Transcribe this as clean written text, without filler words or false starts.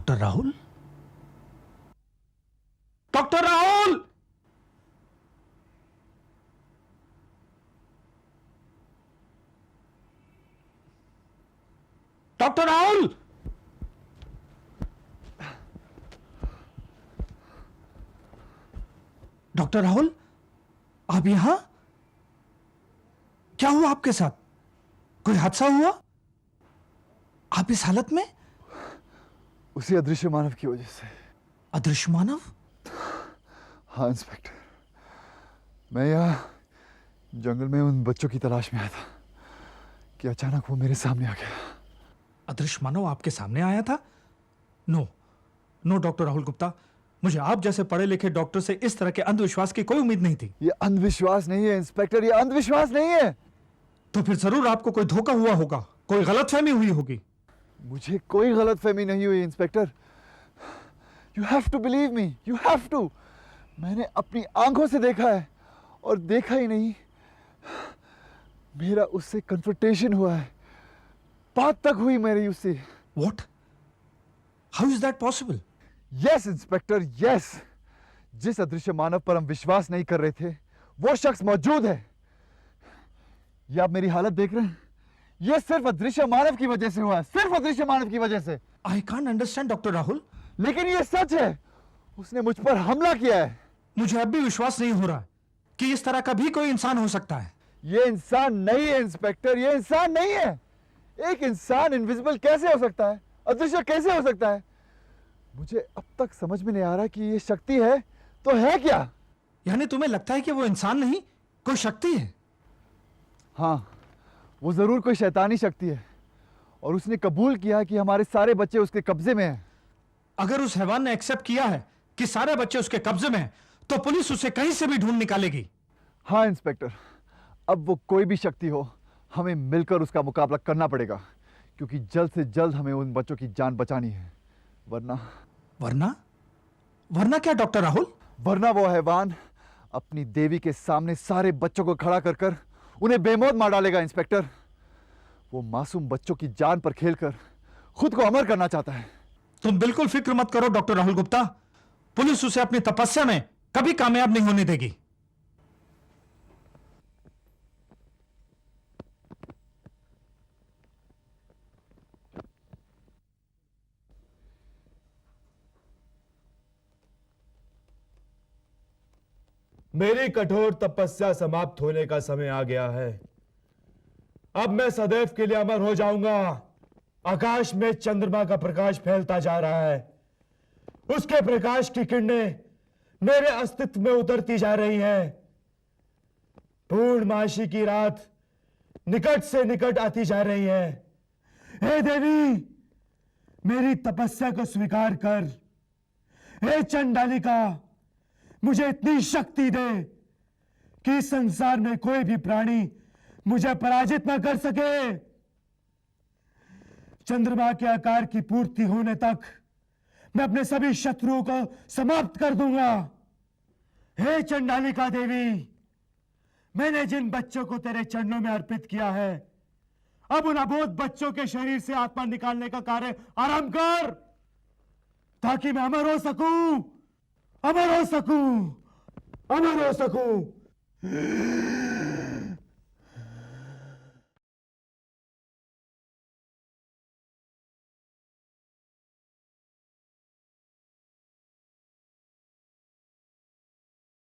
Doctor Rahul, doctor Rahul, doctor Rahul, doctor Rahul, आप यहां? क्या हुआ आपके साथ? कोई हादसा हुआ? आप इस हालत में? उसी अदृश्य मानव की वजह से। अदृश्य मानव? हाँ इंस्पेक्टर, मैं यहाँ जंगल में उन बच्चों की तलाश में आया था कि अचानक वो मेरे सामने आ गया। अदृश्य मानव आपके सामने आया था? No no doctor Rahul Gupta, मुझे आप जैसे पढ़े लिखे डॉक्टर से इस तरह के अंधविश्वास की कोई उम्मीद नहीं थी। ये अंधविश्वास नहीं है इंस्पेक्टर, ये अंधविश्वास नहीं है। तो फिर जरूर आपको कोई धोखा हुआ होगा, कोई गलतफहमी हुई होगी। मुझे कोई गलतफहमी नहीं हुई inspector. You have to believe me, you have to. मैंने अपनी आंखों से देखा है, और देखा ही नहीं, मेरा उससे कन्फ्रंटेशन हुआ है, बात तक हुई मेरी उससे। What? How is that possible? Yes inspector, yes. जिस अदृश्य मानव पर हम विश्वास नहीं कर रहे थे, वो शख्स मौजूद है। ये आप मेरी हालत देख रहे हैं, ये सिर्फ अदृश्य मानव की वजह से हुआ है, सिर्फ अदृश्य मानव की वजह से। I can't understand doctor Rahul. लेकिन ये सच है, उसने मुझ पर हमला किया है। मुझे अब भी विश्वास नहीं हो रहा कि इस तरह का भी कोई इंसान हो सकता है। ये इंसान नहीं है इंस्पेक्टर, ये इंसान नहीं है। एक इंसान इनविजिबल कैसे हो सकता है, अदृश्य कैसे हो सकता है? मुझे अब तक समझ में नहीं आ रहा कि ये शक्ति है तो है क्या। यानी तुम्हें लगता है कि वो इंसान नहीं, कोई शक्ति है? हाँ, वो जरूर कोई शैतानी शक्ति है, और उसने कबूल किया कि हमारे सारे बच्चे उसके कब्जे में हैं। अगर उस हैवान ने एक्सेप्ट किया है कि सारे बच्चे उसके कब्जे में हैं, तो पुलिस उसे कहीं से भी ढूंढ निकालेगी। हाँ इंस्पेक्टर, अब वो कोई भी शक्ति हो, हमें मिलकर उसका मुकाबला करना पड़ेगा, क्योंकि जल्द से जल्द हमें उन बच्चों की जान बचानी है। वरना वरना? वरना क्या डॉक्टर राहुल? वरना वो हैवान अपनी देवी के सामने सारे बच्चों को खड़ा कर कर उन्हें बेमौत मार डालेगा इंस्पेक्टर। वो मासूम बच्चों की जान पर खेलकर खुद को अमर करना चाहता है। तुम बिल्कुल फिक्र मत करो डॉक्टर राहुल गुप्ता, पुलिस उसे अपनी तपस्या में कभी कामयाब नहीं होने देगी। मेरी कठोर तपस्या समाप्त होने का समय आ गया है। अब मैं सदैव के लिए अमर हो जाऊंगा। आकाश में चंद्रमा का प्रकाश फैलता जा रहा है, उसके प्रकाश की किरणें मेरे अस्तित्व में उतरती जा रही हैं। पूर्णमासी की रात निकट से निकट आती जा रही है। हे देवी, मेरी तपस्या को स्वीकार कर। हे चंडालिका, मुझे इतनी शक्ति दे कि इस संसार में कोई भी प्राणी मुझे पराजित न कर सके। चंद्रमा के आकार की पूर्ति होने तक मैं अपने सभी शत्रुओं को समाप्त कर दूंगा। हे चंडालिका देवी, मैंने जिन बच्चों को तेरे चरणों में अर्पित किया है, अब उन अबोध बच्चों के शरीर से आत्मा निकालने का कार्य आरंभ कर, ताकि मैं अमर हो सकूं, अमर हो सकूं, अमर हो सकूं।